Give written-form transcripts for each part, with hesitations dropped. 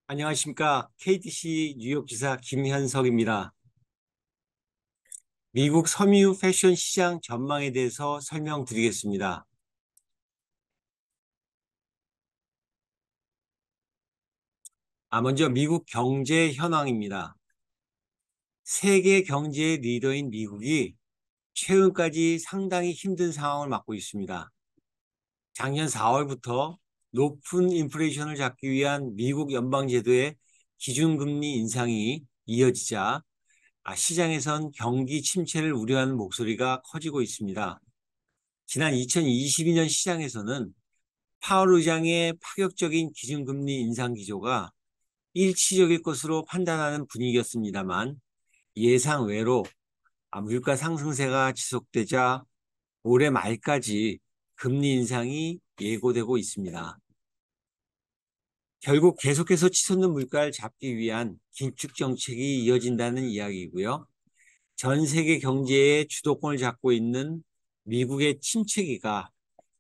안녕하십니까. KTC 뉴욕 지사 김현석입니다. 미국 섬유 패션 시장 전망에 대해서 설명드리겠습니다. 먼저 미국 경제 현황입니다. 세계 경제의 리더인 미국이 최근까지 상당히 힘든 상황을 맞고 있습니다. 작년 4월부터 높은 인플레이션을 잡기 위한 미국 연방제도의 기준금리 인상이 이어지자 시장에선 경기 침체를 우려하는 목소리가 커지고 있습니다. 지난 2022년 시장에서는 파월 의장의 파격적인 기준금리 인상 기조가 일치적일 것으로 판단하는 분위기였습니다만 예상 외로 물가 상승세가 지속되자 올해 말까지 금리 인상이 예고되고 있습니다. 결국 계속해서 치솟는 물가를 잡기 위한 긴축 정책이 이어진다는 이야기이고요. 전 세계 경제의 주도권을 잡고 있는 미국의 침체기가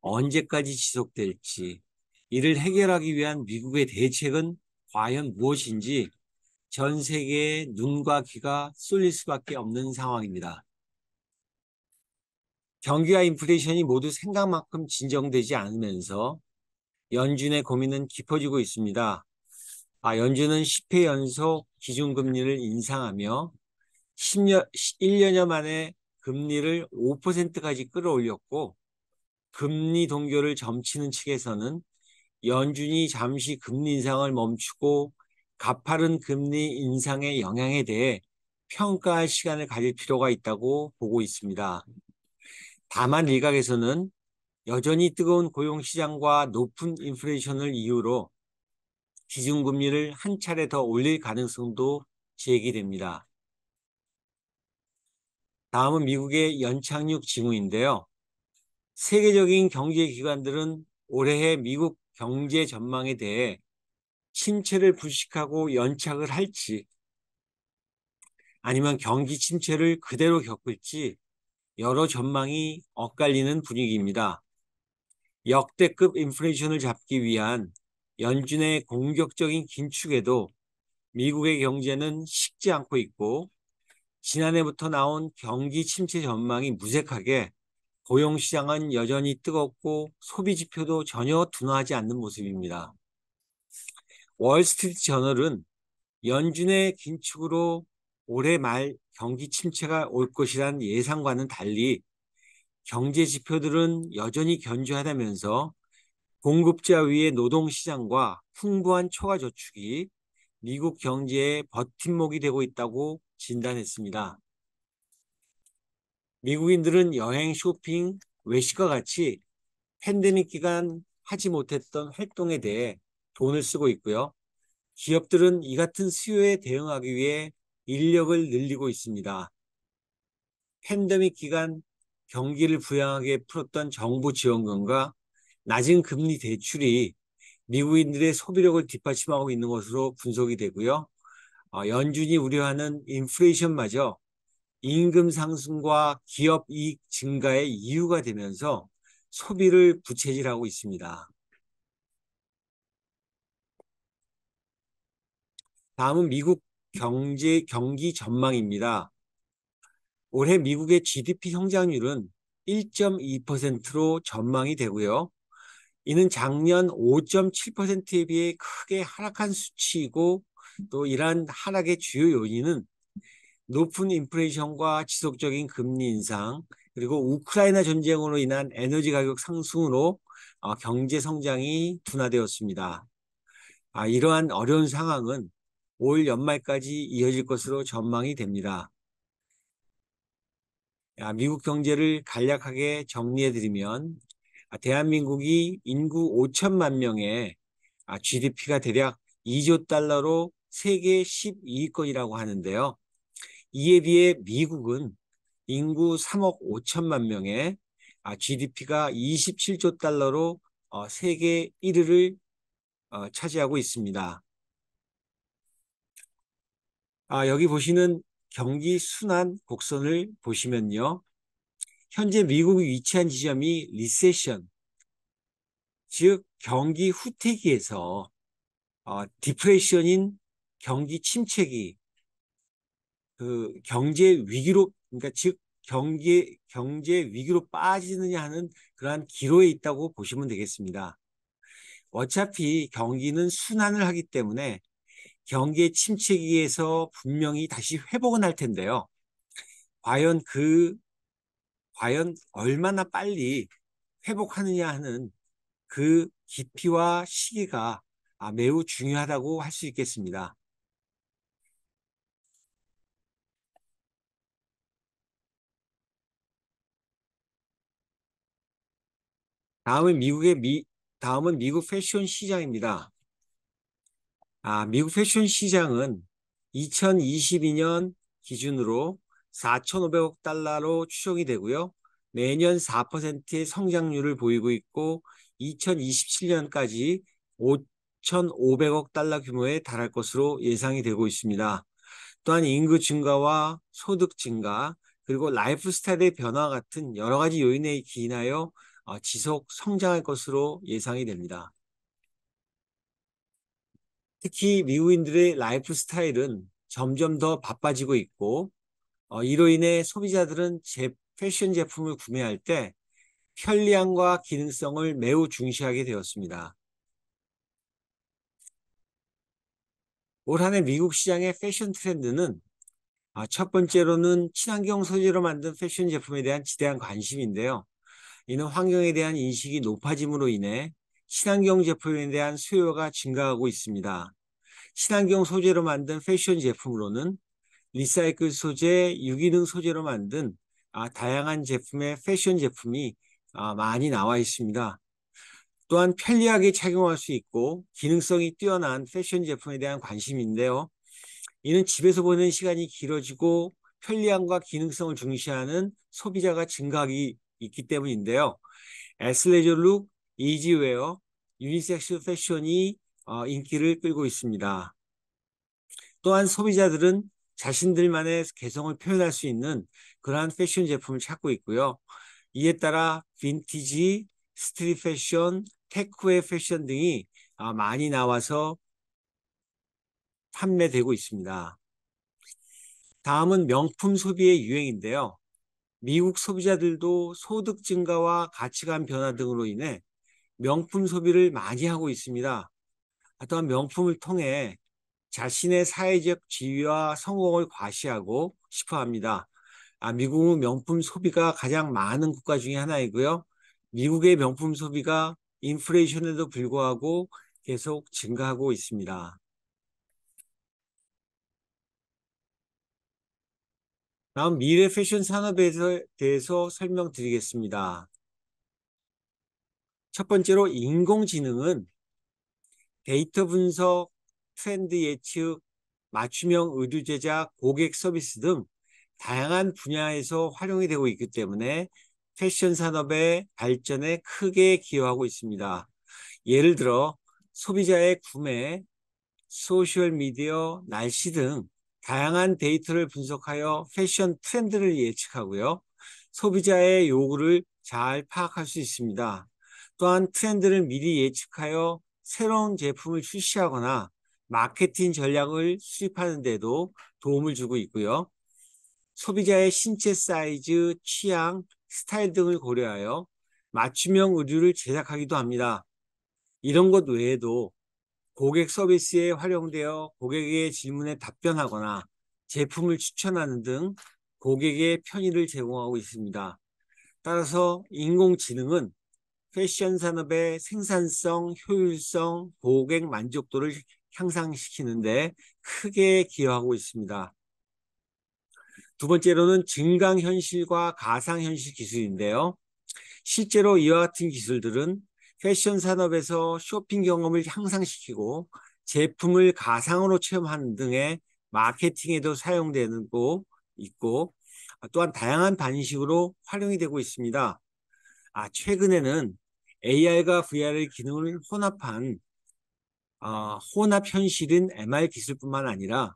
언제까지 지속될지, 이를 해결하기 위한 미국의 대책은 과연 무엇인지 전 세계의 눈과 귀가 쏠릴 수밖에 없는 상황입니다. 경기와 인플레이션이 모두 생각만큼 진정되지 않으면서 연준의 고민은 깊어지고 있습니다. 연준은 10회 연속 기준금리를 인상하며 1년여 만에 금리를 5%까지 끌어올렸고, 금리 동결을 점치는 측에서는 연준이 잠시 금리 인상을 멈추고 가파른 금리 인상의 영향에 대해 평가할 시간을 가질 필요가 있다고 보고 있습니다. 다만 일각에서는 여전히 뜨거운 고용시장과 높은 인플레이션을 이유로 기준금리를 한 차례 더 올릴 가능성도 제기됩니다. 다음은 미국의 연착륙 징후인데요. 세계적인 경제기관들은 올해의 미국 경제 전망에 대해 침체를 불식하고 연착을 할지, 아니면 경기 침체를 그대로 겪을지 여러 전망이 엇갈리는 분위기입니다. 역대급 인플레이션을 잡기 위한 연준의 공격적인 긴축에도 미국의 경제는 식지 않고 있고, 지난해부터 나온 경기 침체 전망이 무색하게 고용시장은 여전히 뜨겁고 소비 지표도 전혀 둔화하지 않는 모습입니다. 월스트리트 저널은 연준의 긴축으로 올해 말 경기 침체가 올 것이란 예상과는 달리 경제 지표들은 여전히 견조하다면서 공급자 위의 노동시장과 풍부한 초과 저축이 미국 경제의 버팀목이 되고 있다고 진단했습니다. 미국인들은 여행, 쇼핑, 외식과 같이 팬데믹 기간 하지 못했던 활동에 대해 돈을 쓰고 있고요. 기업들은 이 같은 수요에 대응하기 위해 인력을 늘리고 있습니다. 팬데믹 기간 경기를 부양하게 풀었던 정부 지원금과 낮은 금리 대출이 미국인들의 소비력을 뒷받침하고 있는 것으로 분석이 되고요. 연준이 우려하는 인플레이션마저 임금 상승과 기업 이익 증가의 이유가 되면서 소비를 부채질하고 있습니다. 다음은 미국 경기 전망입니다. 올해 미국의 GDP 성장률은 1.2%로 전망이 되고요. 이는 작년 5.7%에 비해 크게 하락한 수치이고, 또 이러한 하락의 주요 요인은 높은 인플레이션과 지속적인 금리 인상, 그리고 우크라이나 전쟁으로 인한 에너지 가격 상승으로 경제 성장이 둔화되었습니다. 이러한 어려운 상황은 올 연말까지 이어질 것으로 전망이 됩니다. 미국 경제를 간략하게 정리해드리면, 대한민국이 인구 5천만 명의 GDP가 대략 2조 달러로 세계 12위권이라고 하는데요. 이에 비해 미국은 인구 3억 5천만 명의 GDP가 27조 달러로 세계 1위를 차지하고 있습니다. 여기 보시는 경기 순환 곡선을 보시면요. 현재 미국이 위치한 지점이 리세션, 즉 경기 후퇴기에서 디프레션인 경기 침체기, 그 경제 위기로, 그러니까 즉 경제 위기로 빠지느냐 하는 그러한 기로에 있다고 보시면 되겠습니다. 어차피 경기는 순환을 하기 때문에 경기의 침체기에서 분명히 다시 회복은 할 텐데요. 과연 과연 얼마나 빨리 회복하느냐 하는 그 깊이와 시기가 매우 중요하다고 할 수 있겠습니다. 다음은 다음은 미국 패션 시장입니다. 미국 패션 시장은 2022년 기준으로 4,500억 달러로 추정이 되고요. 매년 4%의 성장률을 보이고 있고 2027년까지 5,500억 달러 규모에 달할 것으로 예상이 되고 있습니다. 또한 인구 증가와 소득 증가, 그리고 라이프 스타일의 변화 같은 여러 가지 요인에 기인하여 지속 성장할 것으로 예상이 됩니다. 특히 미국인들의 라이프 스타일은 점점 더 바빠지고 있고 이로 인해 소비자들은 패션 제품을 구매할 때 편리함과 기능성을 매우 중시하게 되었습니다. 올 한 해 미국 시장의 패션 트렌드는 첫 번째로는 친환경 소재로 만든 패션 제품에 대한 지대한 관심인데요. 이는 환경에 대한 인식이 높아짐으로 인해 친환경 제품에 대한 수요가 증가하고 있습니다. 친환경 소재로 만든 패션 제품으로는 리사이클 소재, 유기능 소재로 만든 다양한 제품의 패션 제품이 많이 나와 있습니다. 또한 편리하게 착용할 수 있고 기능성이 뛰어난 패션 제품에 대한 관심인데요. 이는 집에서 보내는 시간이 길어지고 편리함과 기능성을 중시하는 소비자가 증가하기 있기 때문인데요. 애슬레저룩, 이지웨어, 유니섹스 패션이 인기를 끌고 있습니다. 또한 소비자들은 자신들만의 개성을 표현할 수 있는 그러한 패션 제품을 찾고 있고요. 이에 따라 빈티지, 스트릿 패션, 테크웨어 패션 등이 많이 나와서 판매되고 있습니다. 다음은 명품 소비의 유행인데요. 미국 소비자들도 소득 증가와 가치관 변화 등으로 인해 명품 소비를 많이 하고 있습니다. 또한 명품을 통해 자신의 사회적 지위와 성공을 과시하고 싶어 합니다. 미국은 명품 소비가 가장 많은 국가 중에 하나이고요. 미국의 명품 소비가 인플레이션에도 불구하고 계속 증가하고 있습니다. 다음 미래 패션 산업에 대해서 설명드리겠습니다. 첫 번째로 인공지능은 데이터 분석, 트렌드 예측, 맞춤형 의류 제작, 고객 서비스 등 다양한 분야에서 활용이 되고 있기 때문에 패션 산업의 발전에 크게 기여하고 있습니다. 예를 들어 소비자의 구매, 소셜미디어, 날씨 등 다양한 데이터를 분석하여 패션 트렌드를 예측하고요. 소비자의 요구를 잘 파악할 수 있습니다. 또한 트렌드를 미리 예측하여 새로운 제품을 출시하거나 마케팅 전략을 수립하는 데도 도움을 주고 있고요. 소비자의 신체 사이즈, 취향, 스타일 등을 고려하여 맞춤형 의류를 제작하기도 합니다. 이런 것 외에도 고객 서비스에 활용되어 고객의 질문에 답변하거나 제품을 추천하는 등 고객의 편의를 제공하고 있습니다. 따라서 인공지능은 패션 산업의 생산성, 효율성, 고객 만족도를 향상시키는데 크게 기여하고 있습니다. 두 번째로는 증강현실과 가상현실 기술인데요. 실제로 이와 같은 기술들은 패션 산업에서 쇼핑 경험을 향상시키고 제품을 가상으로 체험하는 등의 마케팅에도 사용되고 있고 또한 다양한 방식으로 활용이 되고 있습니다. 최근에는 AR과 VR의 기능을 혼합한 혼합 현실인 MR 기술뿐만 아니라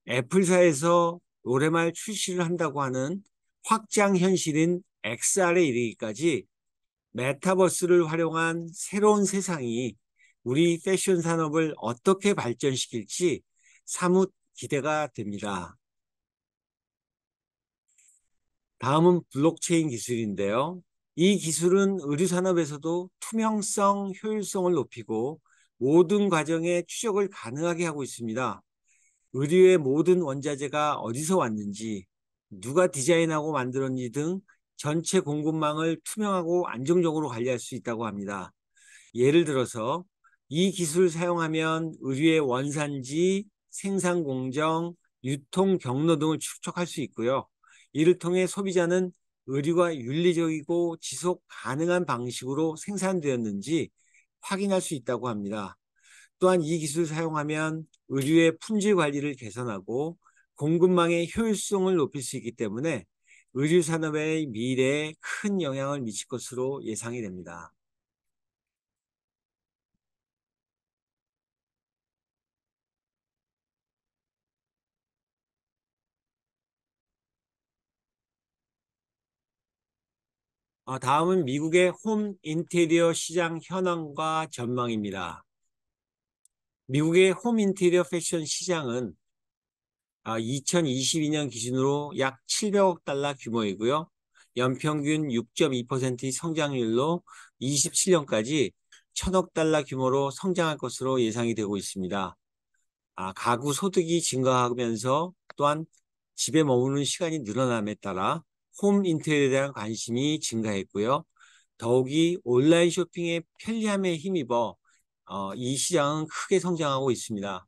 애플사에서 올해 말 출시를 한다고 하는 확장 현실인 XR에 이르기까지 메타버스를 활용한 새로운 세상이 우리 패션 산업을 어떻게 발전시킬지 사뭇 기대가 됩니다. 다음은 블록체인 기술인데요. 이 기술은 의류 산업에서도 투명성, 효율성을 높이고 모든 과정의 추적을 가능하게 하고 있습니다. 의류의 모든 원자재가 어디서 왔는지, 누가 디자인하고 만들었는지 등 전체 공급망을 투명하고 안정적으로 관리할 수 있다고 합니다. 예를 들어서 이 기술을 사용하면 의류의 원산지, 생산 공정, 유통 경로 등을 추적할 수 있고요. 이를 통해 소비자는 의류가 윤리적이고 지속 가능한 방식으로 생산되었는지 확인할 수 있다고 합니다. 또한 이 기술을 사용하면 의류의 품질 관리를 개선하고 공급망의 효율성을 높일 수 있기 때문에 의류 산업의 미래에 큰 영향을 미칠 것으로 예상이 됩니다. 다음은 미국의 홈 인테리어 시장 현황과 전망입니다. 미국의 홈 인테리어 패션 시장은 2022년 기준으로 약 700억 달러 규모이고요. 연평균 6.2%의 성장률로 27년까지 1000억 달러 규모로 성장할 것으로 예상이 되고 있습니다. 가구 소득이 증가하면서 또한 집에 머무는 시간이 늘어남에 따라 홈 인테리어에 대한 관심이 증가했고요. 더욱이 온라인 쇼핑의 편리함에 힘입어 이 시장은 크게 성장하고 있습니다.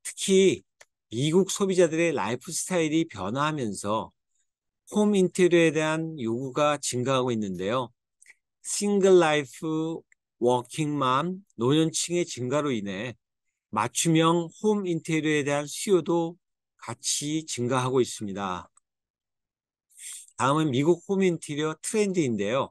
특히 미국 소비자들의 라이프 스타일이 변화하면서 홈 인테리어에 대한 요구가 증가하고 있는데요. 싱글 라이프, 워킹맘, 노년층의 증가로 인해 맞춤형 홈 인테리어에 대한 수요도 같이 증가하고 있습니다. 다음은 미국 홈 인테리어 트렌드인데요.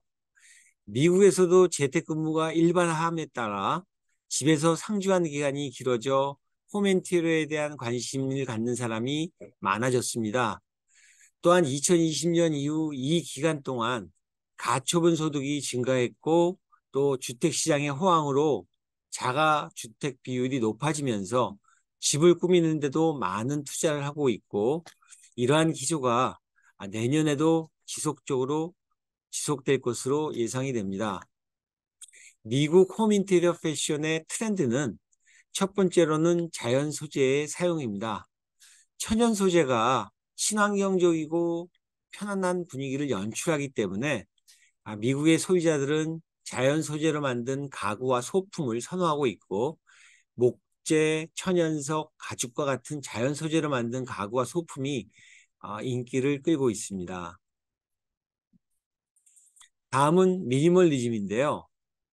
미국에서도 재택근무가 일반화함에 따라 집에서 상주하는 기간이 길어져 홈 인테리어에 대한 관심을 갖는 사람이 많아졌습니다. 또한 2020년 이후 이 기간 동안 가처분 소득이 증가했고 또 주택시장의 호황으로 자가주택 비율이 높아지면서 집을 꾸미는데도 많은 투자를 하고 있고 이러한 기조가 내년에도 지속될 것으로 예상이 됩니다. 미국 홈 인테리어 패션의 트렌드는 첫 번째로는 자연 소재의 사용입니다. 천연 소재가 친환경적이고 편안한 분위기를 연출하기 때문에 미국의 소비자들은 자연 소재로 만든 가구와 소품을 선호하고 있고 목재, 천연석, 가죽과 같은 자연 소재로 만든 가구와 소품이 인기를 끌고 있습니다. 다음은 미니멀리즘인데요.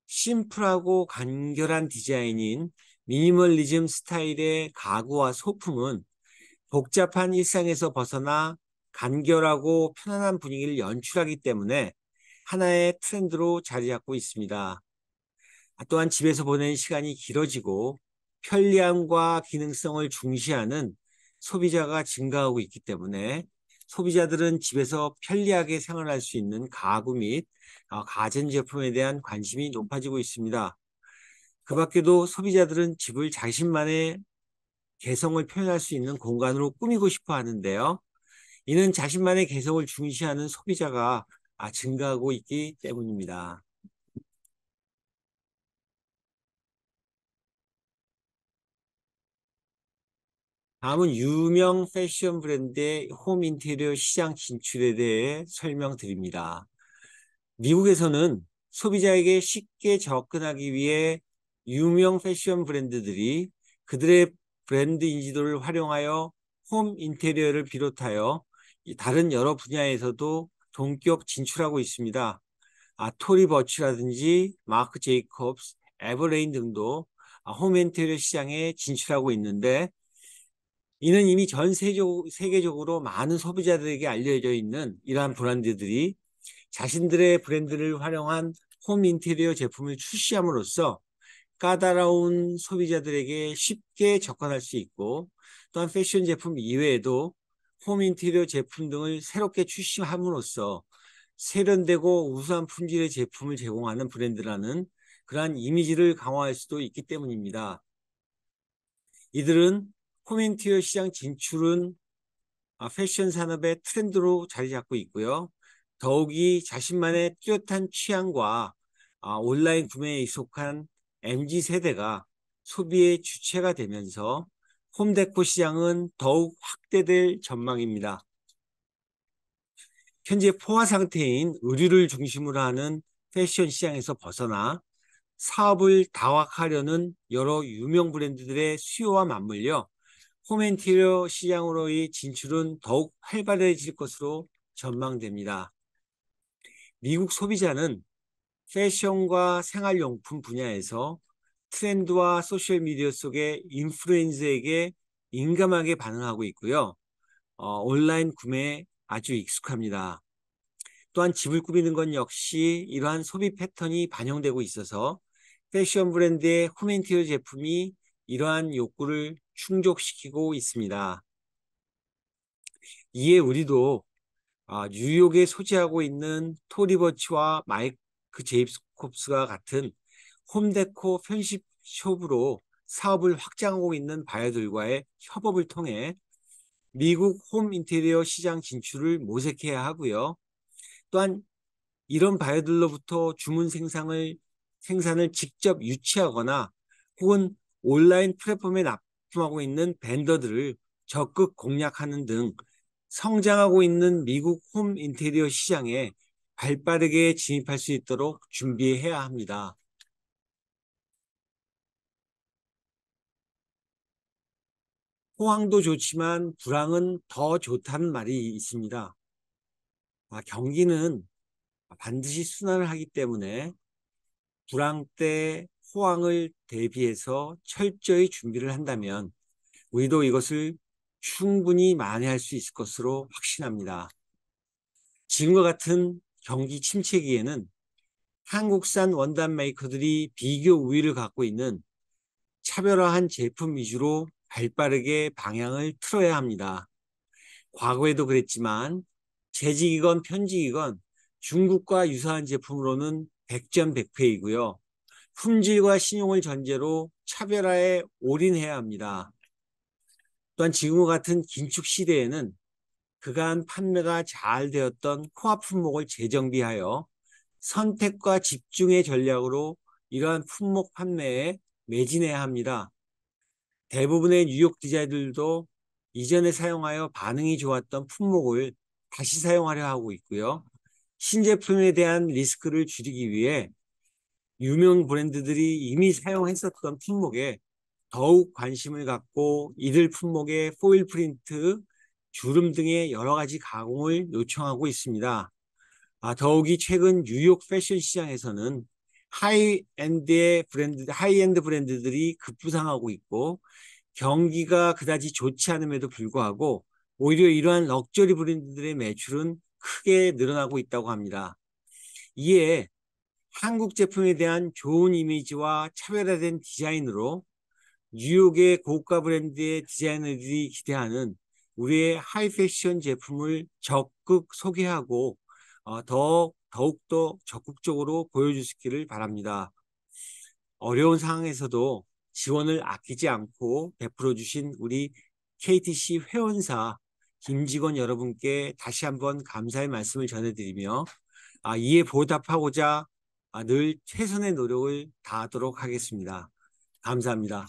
심플하고 간결한 디자인인 미니멀리즘 스타일의 가구와 소품은 복잡한 일상에서 벗어나 간결하고 편안한 분위기를 연출하기 때문에 하나의 트렌드로 자리 잡고 있습니다. 또한 집에서 보내는 시간이 길어지고 편리함과 기능성을 중시하는 소비자가 증가하고 있기 때문에 소비자들은 집에서 편리하게 생활할 수 있는 가구 및 가전제품에 대한 관심이 높아지고 있습니다. 그 밖에도 소비자들은 집을 자신만의 개성을 표현할 수 있는 공간으로 꾸미고 싶어 하는데요. 이는 자신만의 개성을 중시하는 소비자가 증가하고 있기 때문입니다. 다음은 유명 패션 브랜드의 홈 인테리어 시장 진출에 대해 설명드립니다. 미국에서는 소비자에게 쉽게 접근하기 위해 유명 패션 브랜드들이 그들의 브랜드 인지도를 활용하여 홈 인테리어를 비롯하여 다른 여러 분야에서도 본격 진출하고 있습니다. 토리 버치라든지 마크 제이콥스, 에버레인 등도 홈 인테리어 시장에 진출하고 있는데 이는 이미 전 세계적으로 많은 소비자들에게 알려져 있는 이러한 브랜드들이 자신들의 브랜드를 활용한 홈 인테리어 제품을 출시함으로써 까다로운 소비자들에게 쉽게 접근할 수 있고 또한 패션 제품 이외에도 홈 인테리어 제품 등을 새롭게 출시함으로써 세련되고 우수한 품질의 제품을 제공하는 브랜드라는 그러한 이미지를 강화할 수도 있기 때문입니다. 이들은 홈인테리어 시장 진출은 패션 산업의 트렌드로 자리 잡고 있고요. 더욱이 자신만의 뚜렷한 취향과 온라인 구매에 익숙한 MZ 세대가 소비의 주체가 되면서 홈데코 시장은 더욱 확대될 전망입니다. 현재 포화 상태인 의류를 중심으로 하는 패션 시장에서 벗어나 사업을 다각화하려는 여러 유명 브랜드들의 수요와 맞물려 홈인테리어 시장으로의 진출은 더욱 활발해질 것으로 전망됩니다. 미국 소비자는 패션과 생활용품 분야에서 트렌드와 소셜미디어 속의 인플루엔서에게 민감하게 반응하고 있고요. 온라인 구매에 아주 익숙합니다. 또한 집을 꾸미는 것 역시 이러한 소비 패턴이 반영되고 있어서 패션 브랜드의 홈인테리어 제품이 이러한 욕구를 충족시키고 있습니다. 이에 우리도 뉴욕에 소재하고 있는 토리버치와 마이크 제이콥스와 같은 홈데코 편집숍으로 사업을 확장하고 있는 바이어들과의 협업을 통해 미국 홈 인테리어 시장 진출을 모색해야 하고요. 또한 이런 바이어들로부터 주문 생산을 직접 유치하거나 혹은 온라인 플랫폼에 납품하고 있는 벤더들을 적극 공략하는 등 성장하고 있는 미국 홈 인테리어 시장에 발빠르게 진입할 수 있도록 준비해야 합니다. 호황도 좋지만 불황은 더 좋다는 말이 있습니다. 경기는 반드시 순환을 하기 때문에 불황 때 호황을 대비해서 철저히 준비를 한다면 우리도 이것을 충분히 만회할 수 있을 것으로 확신합니다. 지금과 같은 경기 침체기에는 한국산 원단 메이커들이 비교 우위를 갖고 있는 차별화한 제품 위주로 발빠르게 방향을 틀어야 합니다. 과거에도 그랬지만 재직이건 편직이건 중국과 유사한 제품으로는 백전백패이고요. 품질과 신용을 전제로 차별화에 올인해야 합니다. 또한 지금과 같은 긴축 시대에는 그간 판매가 잘 되었던 코아 품목을 재정비하여 선택과 집중의 전략으로 이러한 품목 판매에 매진해야 합니다. 대부분의 뉴욕 디자이너들도 이전에 사용하여 반응이 좋았던 품목을 다시 사용하려 하고 있고요. 신제품에 대한 리스크를 줄이기 위해 유명 브랜드들이 이미 사용했었던 품목에 더욱 관심을 갖고 이들 품목의 포일 프린트, 주름 등의 여러 가지 가공을 요청하고 있습니다. 더욱이 최근 뉴욕 패션 시장에서는 하이엔드 브랜드들이 급부상하고 있고 경기가 그다지 좋지 않음에도 불구하고 오히려 이러한 럭셔리 브랜드들의 매출은 크게 늘어나고 있다고 합니다. 이에 한국 제품에 대한 좋은 이미지와 차별화된 디자인으로 뉴욕의 고가 브랜드의 디자이너들이 기대하는 우리의 하이 패션 제품을 적극 소개하고 더욱더 적극적으로 보여주시기를 바랍니다. 어려운 상황에서도 지원을 아끼지 않고 베풀어 주신 우리 KTC 회원사 김직원 여러분께 다시 한번 감사의 말씀을 전해드리며 이에 보답하고자 늘 최선의 노력을 다하도록 하겠습니다. 감사합니다.